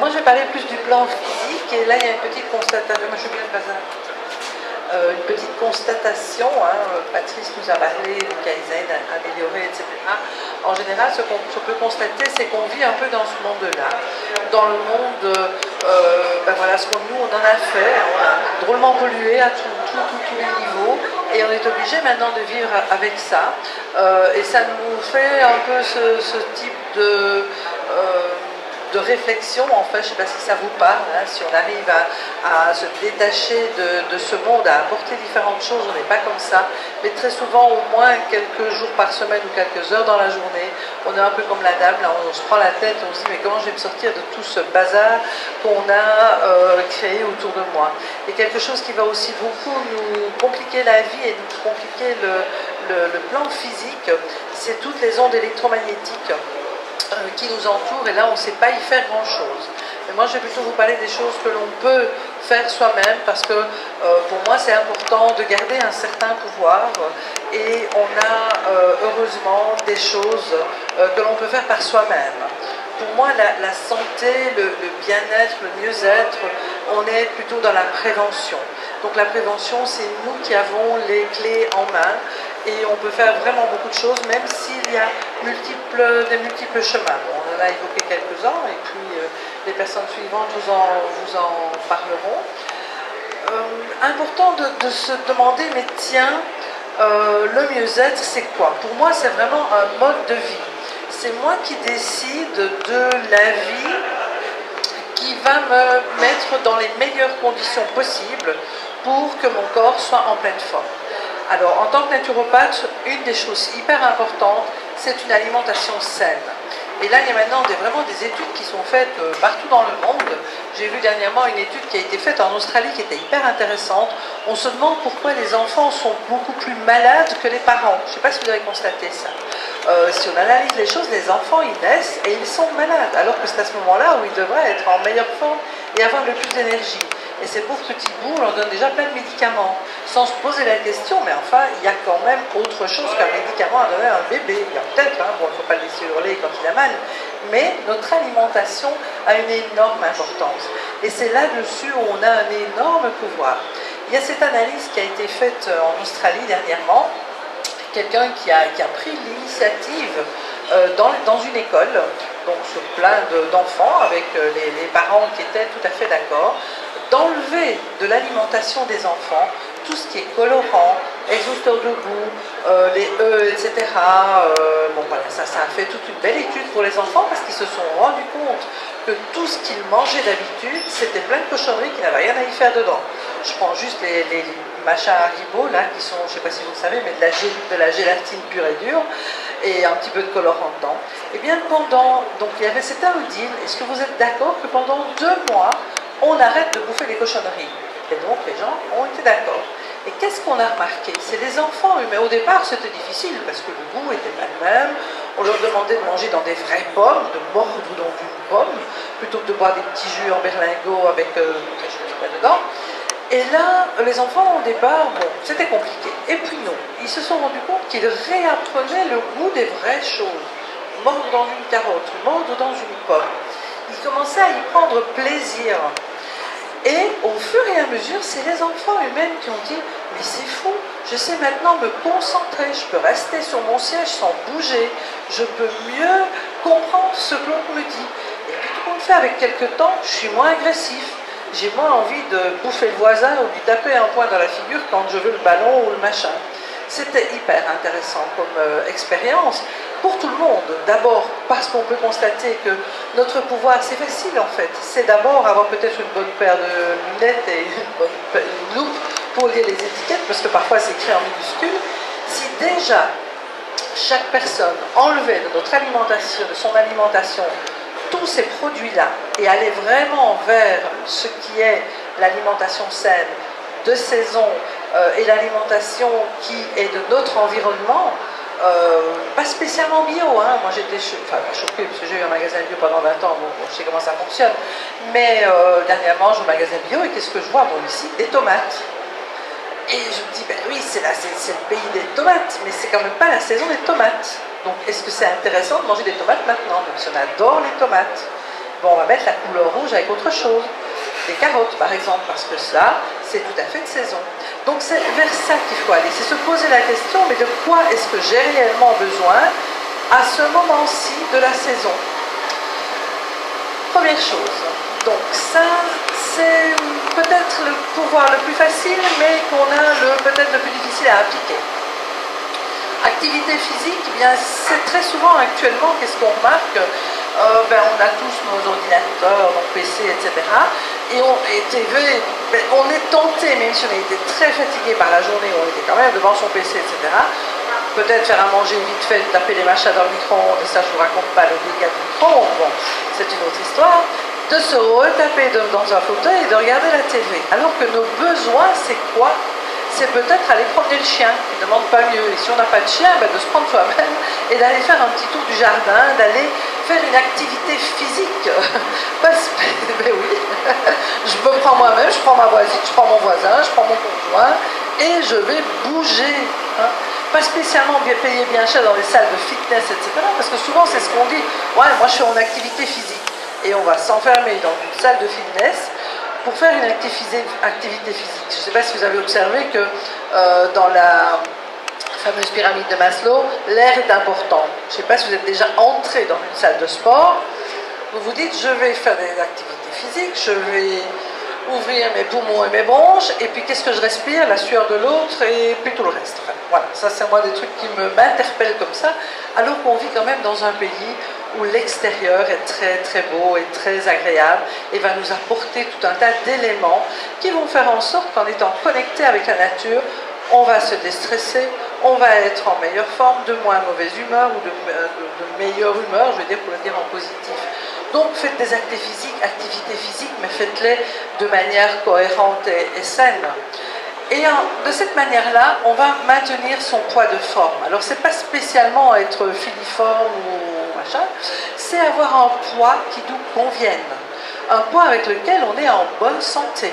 Moi, je vais parler plus du plan physique, et là, il y a une petite constatation. Moi, je suis bien le bazar. Une petite constatation, hein, Patrice nous a parlé du Kaizen amélioré, etc. En général, ce qu'on peut constater, c'est qu'on vit un peu dans ce monde-là. Dans le monde, ben voilà, ce qu'on nous, on en a fait, on a drôlement pollué à tous les niveaux, et on est obligé maintenant de vivre avec ça. Et ça nous fait un peu ce type de réflexion, en fait, je ne sais pas si ça vous parle, hein, si on arrive à se détacher de ce monde, à apporter différentes choses, on n'est pas comme ça, mais très souvent, au moins quelques jours par semaine ou quelques heures dans la journée, on est un peu comme la dame, là, on se prend la tête, on se dit, mais comment je vais me sortir de tout ce bazar qu'on a créé autour de moi. Et quelque chose qui va aussi beaucoup nous compliquer la vie et nous compliquer le plan physique, c'est toutes les ondes électromagnétiques qui nous entourent, et là on ne sait pas y faire grand chose. Mais moi je vais plutôt vous parler des choses que l'on peut faire soi-même, parce que pour moi c'est important de garder un certain pouvoir, et on a heureusement des choses que l'on peut faire par soi-même. Pour moi la santé, le bien-être, le mieux-être, on est plutôt dans la prévention. Donc la prévention, c'est nous qui avons les clés en main, et on peut faire vraiment beaucoup de choses, même s'il y a des multiples chemins. Bon, on en a évoqué quelques-uns, et puis les personnes suivantes vous en parleront. Important de se demander, mais tiens, le mieux-être, c'est quoi? Pour moi, c'est vraiment un mode de vie. C'est moi qui décide de la vie qui va me mettre dans les meilleures conditions possibles pour que mon corps soit en pleine forme. Alors, en tant que naturopathe, une des choses hyper importantes, c'est une alimentation saine. Et là, il y a maintenant vraiment des études qui sont faites partout dans le monde. J'ai vu dernièrement une étude qui a été faite en Australie qui était hyper intéressante. On se demande pourquoi les enfants sont beaucoup plus malades que les parents. Je ne sais pas si vous avez constaté ça. Si on analyse les choses, les enfants, ils naissent et ils sont malades, alors que c'est à ce moment-là où ils devraient être en meilleure forme et avoir le plus d'énergie. Et ces pauvres petits bouts, on leur donne déjà plein de médicaments, sans se poser la question, mais enfin, il y a quand même autre chose qu'un médicament à donner à un bébé. Il y a peut-être, hein, bon, il ne faut pas le laisser hurler quand il a mal, mais notre alimentation a une énorme importance. Et c'est là-dessus où on a un énorme pouvoir. Il y a cette analyse qui a été faite en Australie dernièrement, quelqu'un qui a pris l'initiative dans une école, donc sur plein d'enfants, avec les parents qui étaient tout à fait d'accord, d'enlever de l'alimentation des enfants tout ce qui est colorant, exhausteur de goût, les etc. Bon voilà, ça a fait toute une belle étude pour les enfants, parce qu'ils se sont rendus compte que tout ce qu'ils mangeaient d'habitude, c'était plein de cochonneries qui n'avaient rien à y faire dedans. Je prends juste les machins Haribo, là, qui sont, je ne sais pas si vous le savez, mais de la gélatine pure et dure, et un petit peu de colorant dedans. Et bien donc il y avait cet iodine, est-ce que vous êtes d'accord que pendant 2 mois, on arrête de bouffer des cochonneries? Et donc les gens ont été d'accord. Et qu'est-ce qu'on a remarqué? C'est les enfants, mais au départ c'était difficile, parce que le goût était pas le même. On leur demandait de manger dans des vraies pommes, de mordre dans une pomme, plutôt que de boire des petits jus en berlingot avec quelque chose pas dedans. Et là, les enfants, au départ, bon, c'était compliqué. Et puis non, ils se sont rendus compte qu'ils réapprenaient le goût des vraies choses. Mordre dans une carotte, mordre dans une pomme. Ils commençaient à y prendre plaisir. Et au fur et à mesure, c'est les enfants eux-mêmes qui ont dit « Mais c'est fou, je sais maintenant me concentrer, je peux rester sur mon siège sans bouger, je peux mieux comprendre ce que l'on me dit. Et puis tout le monde fait avec quelques temps, je suis moins agressif. J'ai moins envie de bouffer le voisin ou de lui taper un poing dans la figure quand je veux le ballon ou le machin. » C'était hyper intéressant comme expérience pour tout le monde. D'abord parce qu'on peut constater que notre pouvoir, c'est facile en fait. C'est d'abord avoir peut-être une bonne paire de lunettes et une loupe pour lire les étiquettes, parce que parfois c'est écrit en minuscules. Si déjà chaque personne enlevait de notre alimentation, de son alimentation, tous ces produits-là et allait vraiment vers ce qui est l'alimentation saine, de saison, et l'alimentation qui est de notre environnement, pas spécialement bio, hein. Moi j'étais choquée parce que j'ai eu un magasin bio pendant 20 ans, bon, je sais comment ça fonctionne, mais dernièrement je vais au magasin bio et qu'est-ce que je vois? Bon, ici, des tomates. Et je me dis, ben oui, c'est le pays des tomates, mais c'est quand même pas la saison des tomates. Donc est-ce que c'est intéressant de manger des tomates maintenant, même si on adore les tomates? Bon, on va mettre la couleur rouge avec autre chose. Des carottes, par exemple, parce que ça, c'est tout à fait de saison. Donc c'est vers ça qu'il faut aller. C'est se poser la question, mais de quoi est-ce que j'ai réellement besoin à ce moment-ci de la saison? Première chose. Donc ça, c'est peut-être le pouvoir le plus facile, mais qu'on a peut-être le plus difficile à appliquer. Activité physique, eh bien c'est très souvent actuellement, qu'est-ce qu'on remarque? On a tous nos ordinateurs, nos PC, etc. Et TV, on est tenté, même si on a été très fatigué par la journée, on était quand même devant son PC, etc. Peut-être faire à manger vite fait, taper les machins dans le micro-ondes, et ça je ne vous raconte pas le dégât du micro-ondes, bon, c'est une autre histoire, de se retaper dans un fauteuil et de regarder la TV. Alors que nos besoins, c'est quoi? C'est peut-être aller promener le chien, qui ne demande pas mieux. Et si on n'a pas de chien, de se prendre soi-même et d'aller faire un petit tour du jardin, d'aller faire une activité physique. Mais oui, je me prends moi-même, je prends ma voisine, je prends mon voisin, je prends mon conjoint et je vais bouger. Hein. Pas spécialement bien payé bien cher dans les salles de fitness, etc. Parce que souvent c'est ce qu'on dit. Ouais, moi je suis en activité physique. Et on va s'enfermer dans une salle de fitness pour faire une activité physique. Je ne sais pas si vous avez observé que dans la fameuse pyramide de Maslow, l'air est important. Je ne sais pas si vous êtes déjà entré dans une salle de sport. Vous vous dites, je vais faire des activités physiques, je vais ouvrir mes poumons et mes bronches, et puis qu'est-ce que je respire? La sueur de l'autre, et puis tout le reste. Enfin, voilà, ça c'est moi des trucs qui m'interpellent comme ça, alors qu'on vit quand même dans un pays où l'extérieur est très très beau et très agréable et va nous apporter tout un tas d'éléments qui vont faire en sorte qu'en étant connecté avec la nature, on va se déstresser, on va être en meilleure forme, de moins mauvaise humeur ou de meilleure humeur, je veux dire pour le dire en positif. Donc faites des activités physiques, mais faites-les de manière cohérente et saine. Et de cette manière-là, on va maintenir son poids de forme. Alors c'est pas spécialement être filiforme ou machin, c'est avoir un poids qui nous convienne. Un poids avec lequel on est en bonne santé.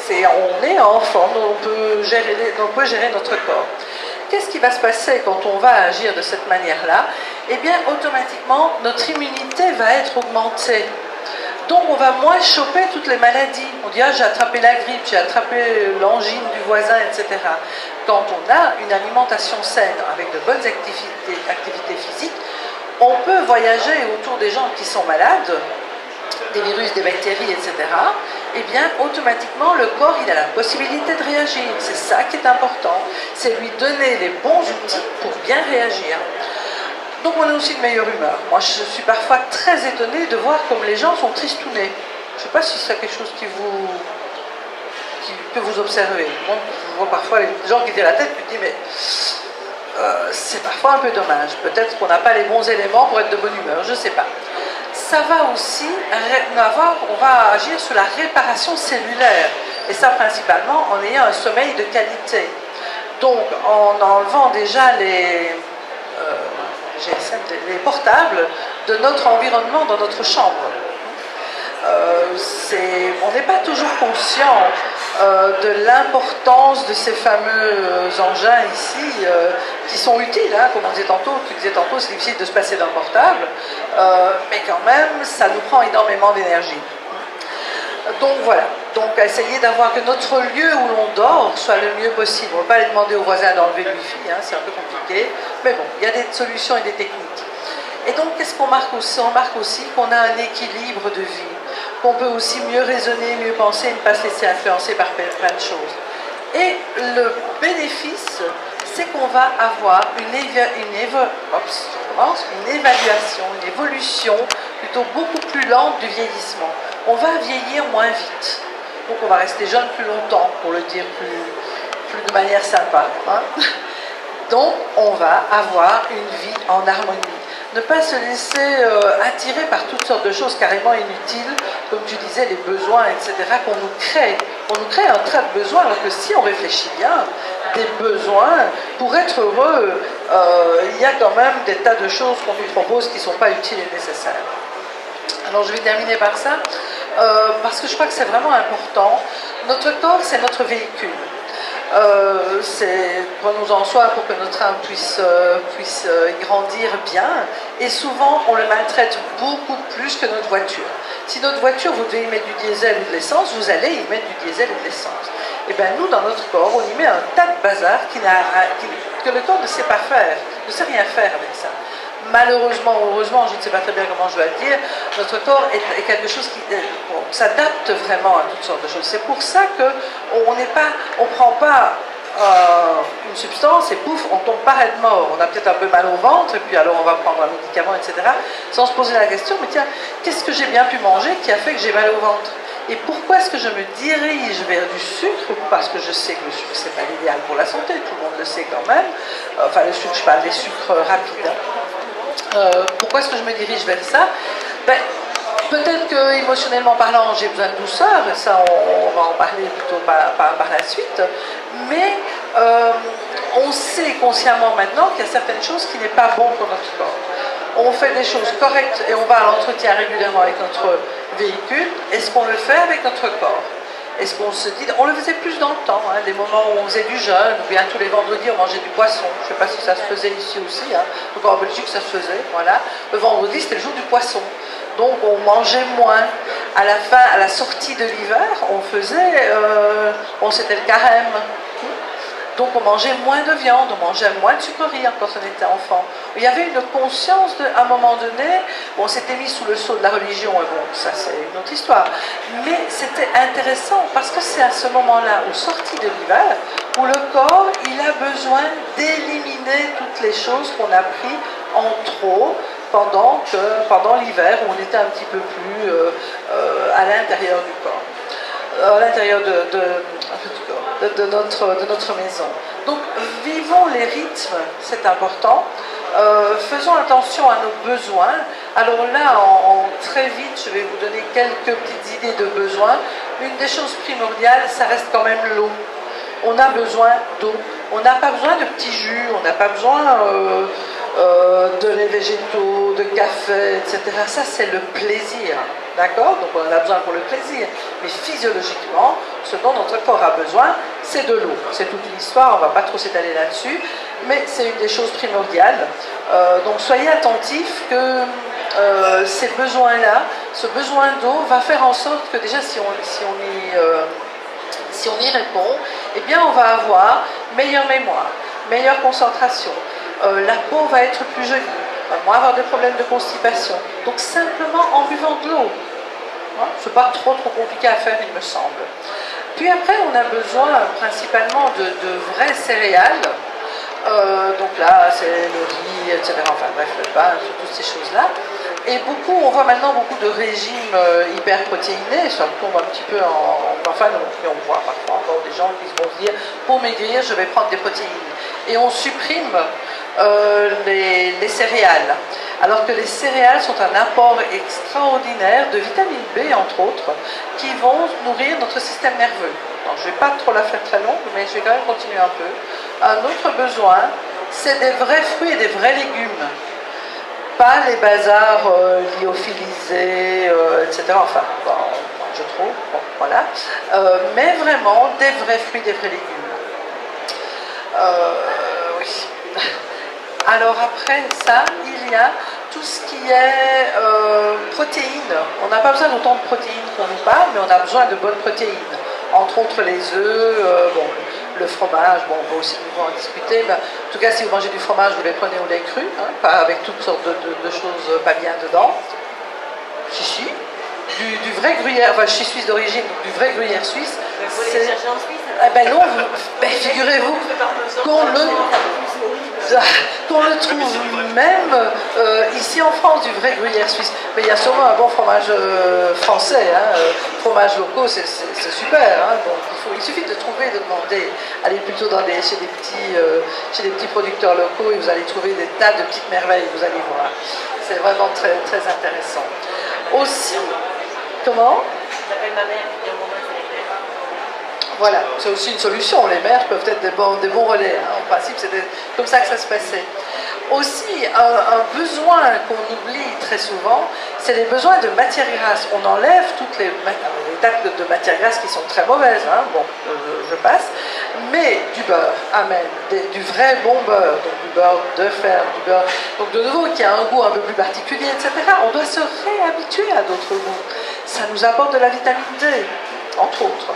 On est en forme, on peut gérer notre corps. Qu'est-ce qui va se passer quand on va agir de cette manière-là? Eh bien, automatiquement, notre immunité va être augmentée. Donc, on va moins choper toutes les maladies. On dit, ah, j'ai attrapé la grippe, j'ai attrapé l'angine du voisin, etc. Quand on a une alimentation saine, avec de bonnes activités physiques, on peut voyager autour des gens qui sont malades, des virus, des bactéries, etc., eh bien, automatiquement, le corps, il a la possibilité de réagir. C'est ça qui est important. C'est lui donner les bons outils pour bien réagir. Donc, on a aussi de meilleure humeur. Moi, je suis parfois très étonnée de voir comme les gens sont tristounés. Je ne sais pas si c'est quelque chose que vous observez. Moi, je vois parfois les gens qui tirent la tête, je me dis, mais c'est parfois un peu dommage. Peut-être qu'on n'a pas les bons éléments pour être de bonne humeur, je ne sais pas. Ça va aussi on va agir sur la réparation cellulaire, et ça principalement en ayant un sommeil de qualité. Donc en enlevant déjà les portables de notre environnement dans notre chambre. On n'est pas toujours conscient de l'importance de ces fameux engins ici qui sont utiles, hein, comme on disait tantôt, c'est difficile de se passer d'un portable, mais quand même ça nous prend énormément d'énergie. Donc voilà, donc essayer d'avoir que notre lieu où l'on dort soit le mieux possible. On ne va pas aller demander aux voisins d'enlever le wifi, hein, c'est un peu compliqué, mais bon, il y a des solutions et des techniques. Et donc qu'est-ce qu'on remarque aussi? On remarque aussi qu'on a un équilibre de vie, qu'on peut aussi mieux raisonner, mieux penser et ne pas se laisser influencer par plein de choses. Et le bénéfice, c'est qu'on va avoir une évaluation, une évolution plutôt beaucoup plus lente du vieillissement. On va vieillir moins vite. Donc on va rester jeune plus longtemps, pour le dire plus de manière sympa. Hein. Donc on va avoir une vie en harmonie. Ne pas se laisser attirer par toutes sortes de choses carrément inutiles, comme tu disais, les besoins, etc., qu'on nous crée. On nous crée un tas de besoins, alors que si on réfléchit bien, des besoins, pour être heureux, il y a quand même des tas de choses qu'on nous propose qui ne sont pas utiles et nécessaires. Alors je vais terminer par ça, parce que je crois que c'est vraiment important. Notre corps, c'est notre véhicule. Prenons-en soin pour que notre train puisse grandir bien. Et souvent, on le maltraite beaucoup plus que notre voiture. Si notre voiture, vous devez y mettre du diesel ou de l'essence, vous allez y mettre du diesel ou de l'essence. Et bien nous, dans notre corps, on y met un tas de bazar que le corps ne sait pas faire, ne sait rien faire avec ça. Malheureusement ou heureusement, je ne sais pas très bien comment je dois le dire, notre corps est quelque chose qui s'adapte vraiment à toutes sortes de choses. C'est pour ça qu'on ne prend pas une substance et pouf, on tombe pas raide mort. On a peut-être un peu mal au ventre et puis alors on va prendre un médicament, etc. Sans se poser la question, mais tiens, qu'est-ce que j'ai bien pu manger qui a fait que j'ai mal au ventre? Et pourquoi est-ce que je me dirige vers du sucre? Parce que je sais que le sucre, c'est pas l'idéal pour la santé, tout le monde le sait quand même. Enfin, le sucre, je parle des sucres rapides. Pourquoi est-ce que je me dirige vers ça? Ben, peut-être que émotionnellement parlant, j'ai besoin de douceur, et ça, on va en parler plutôt par la suite. Mais on sait consciemment maintenant qu'il y a certaines choses qui n'est pas bon pour notre corps. On fait des choses correctes et on va à l'entretien régulièrement avec notre véhicule. Est-ce qu'on le fait avec notre corps? Est-ce qu'on se dit, on le faisait plus dans le temps, hein, des moments où on faisait du jeûne, ou bien tous les vendredis on mangeait du poisson. Je ne sais pas si ça se faisait ici aussi, hein. Donc en Belgique ça se faisait, voilà. Le vendredi c'était le jour du poisson. Donc on mangeait moins. À la fin, à la sortie de l'hiver, c'était le carême. Donc on mangeait moins de viande, on mangeait moins de sucreries quand on était enfant. Il y avait une conscience à un moment donné, on s'était mis sous le sceau de la religion, et bon, ça c'est une autre histoire. Mais c'était intéressant parce que c'est à ce moment-là, aux sorties de l'hiver, où le corps, il a besoin d'éliminer toutes les choses qu'on a pris en trop pendant l'hiver, où on était un petit peu plus à l'intérieur du corps, à l'intérieur de notre maison. Donc, vivons les rythmes, c'est important. Faisons attention à nos besoins. Alors là, très vite, je vais vous donner quelques petites idées de besoins. Une des choses primordiales, ça reste quand même l'eau. On a besoin d'eau. On n'a pas besoin de petits jus, on n'a pas besoin de lait végétaux, de café, etc. Ça, c'est le plaisir. D'accord? Donc on en a besoin pour le plaisir. Mais physiologiquement, ce dont notre corps a besoin, c'est de l'eau. C'est toute l'histoire, on ne va pas trop s'étaler là-dessus, mais c'est une des choses primordiales. Donc soyez attentifs que ces besoins-là, ce besoin d'eau va faire en sorte que déjà si on y répond, eh bien on va avoir meilleure mémoire, meilleure concentration. La peau va être plus jolie, on va moins avoir de problèmes de constipation. Donc simplement en buvant de l'eau. Ce n'est pas trop compliqué à faire, il me semble. Puis après, on a besoin principalement de vraies céréales. Donc là, c'est le riz, etc. Enfin bref, le pain, toutes ces choses-là. Et on voit maintenant beaucoup de régimes hyperprotéinés, ça tombe un petit peu enfin, on voit parfois encore des gens qui vont se dire, pour maigrir, je vais prendre des protéines. Et on supprime les céréales. Alors que les céréales sont un apport extraordinaire de vitamine B, entre autres, qui vont nourrir notre système nerveux. Alors, je ne vais pas trop la faire très longue, mais je vais quand même continuer un peu. Un autre besoin, c'est des vrais fruits et des vrais légumes. Pas les bazars lyophilisés, etc. Enfin, bon, je trouve, bon, voilà. Mais vraiment des vrais fruits, des vrais légumes. Oui. Alors après ça, il y a tout ce qui est protéines. On n'a pas besoin d'autant de protéines qu'on nous parle, mais on a besoin de bonnes protéines. Entre autres les œufs, le fromage, on peut aussi en discuter, mais en tout cas si vous mangez du fromage, vous les prenez au lait cru, hein, pas avec toutes sortes de choses pas bien dedans. Si. Du vrai gruyère, enfin je suis suisse d'origine, donc du vrai gruyère suisse. Vous allez chercher en Suisse? Eh ben non, figurez-vous qu'on le trouve même ici en France, du vrai gruyère suisse. Mais il y a sûrement un bon fromage français, hein, fromage locaux, c'est super. Hein, donc il suffit de trouver, de demander, aller plutôt chez des petits producteurs locaux et vous allez trouver des tas de petites merveilles, vous allez voir. C'est vraiment très, très intéressant. Aussi, comment? J'appelle ma mère, qui dit au moment Voilà, c'est aussi une solution. Les mères peuvent être des bons relais. Hein. En principe, c'était comme ça que ça se passait. Aussi, un besoin qu'on oublie très souvent, c'est les besoins de matière grasse. On enlève toutes les dates de matière grasse qui sont très mauvaises, hein. Bon, je passe, mais du beurre, amen, du vrai bon beurre, donc du beurre de ferme, du beurre, donc de nouveau qui a un goût un peu plus particulier, etc. On doit se réhabituer à d'autres goûts. Ça nous apporte de la vitamine D, entre autres.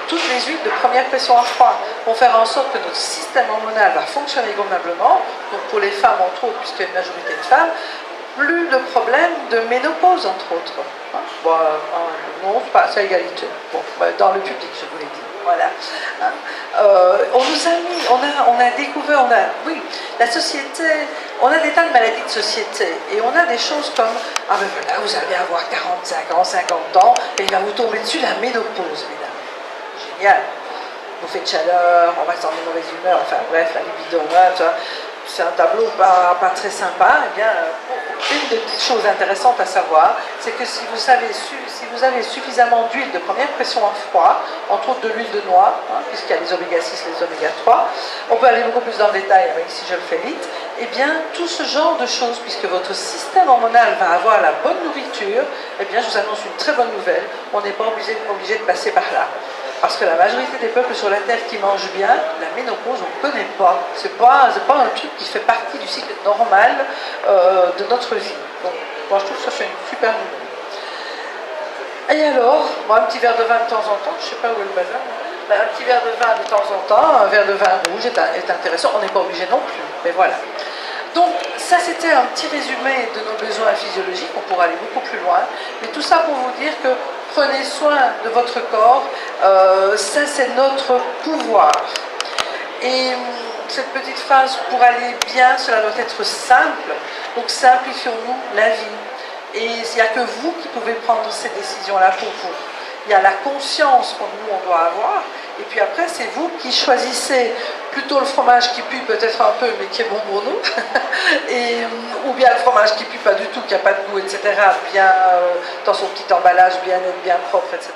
Toutes les huiles de première pression à froid vont faire en sorte que notre système hormonal va fonctionner convenablement. Donc pour les femmes, entre autres, puisqu'il y a une majorité de femmes, plus de problèmes de ménopause, entre autres. Hein, bon, non, c'est à égalité. Bon, dans le public, je vous l'ai dit. Voilà. Hein, on nous a mis, on a découvert, oui, la société, on a des tas de maladies de société et on a des choses comme, ah ben voilà, vous allez avoir 45 ans, 50 ans, et il va vous tomber dessus la ménopause, mesdames. Génial. Bouffée de chaleur, on va se dans une mauvaise humeur, enfin bref, la libido, c'est un tableau pas très sympa. Eh bien, une des petites choses intéressantes à savoir, c'est que si vous avez suffisamment d'huile de première pression à froid, entre autres de l'huile de noix, hein, puisqu'il y a les oméga 6, les oméga 3, on peut aller beaucoup plus dans le détail, mais ici je le fais vite, eh bien, tout ce genre de choses, puisque votre système hormonal va avoir la bonne nourriture, eh bien, je vous annonce une très bonne nouvelle, on n'est pas obligé de passer par là. Parce que la majorité des peuples sur la Terre qui mangent bien, la ménopause, on ne connaît pas. C'est pas un truc qui fait partie du cycle normal de notre vie. Donc, moi, je trouve que ça, c'est une super nouvelle. Et alors, moi, un petit verre de vin de temps en temps, je ne sais pas où est le bazar, un petit verre de vin de temps en temps, un verre de vin rouge est intéressant. On n'est pas obligé non plus, mais voilà. Donc, ça, c'était un petit résumé de nos besoins physiologiques. On pourra aller beaucoup plus loin. Mais tout ça pour vous dire que prenez soin de votre corps. Ça, c'est notre pouvoir. Et cette petite phrase, pour aller bien, cela doit être simple. Donc, simplifions-nous la vie. Et il n'y a que vous qui pouvez prendre ces décisions-là pour vous. Il y a la conscience que nous, on doit avoir. Et puis après, c'est vous qui choisissez plutôt le fromage qui pue peut-être un peu, mais qui est bon pour nous, ou bien le fromage qui pue pas du tout, qui n'a pas de goût, etc., bien dans son petit emballage, bien net, bien propre, etc.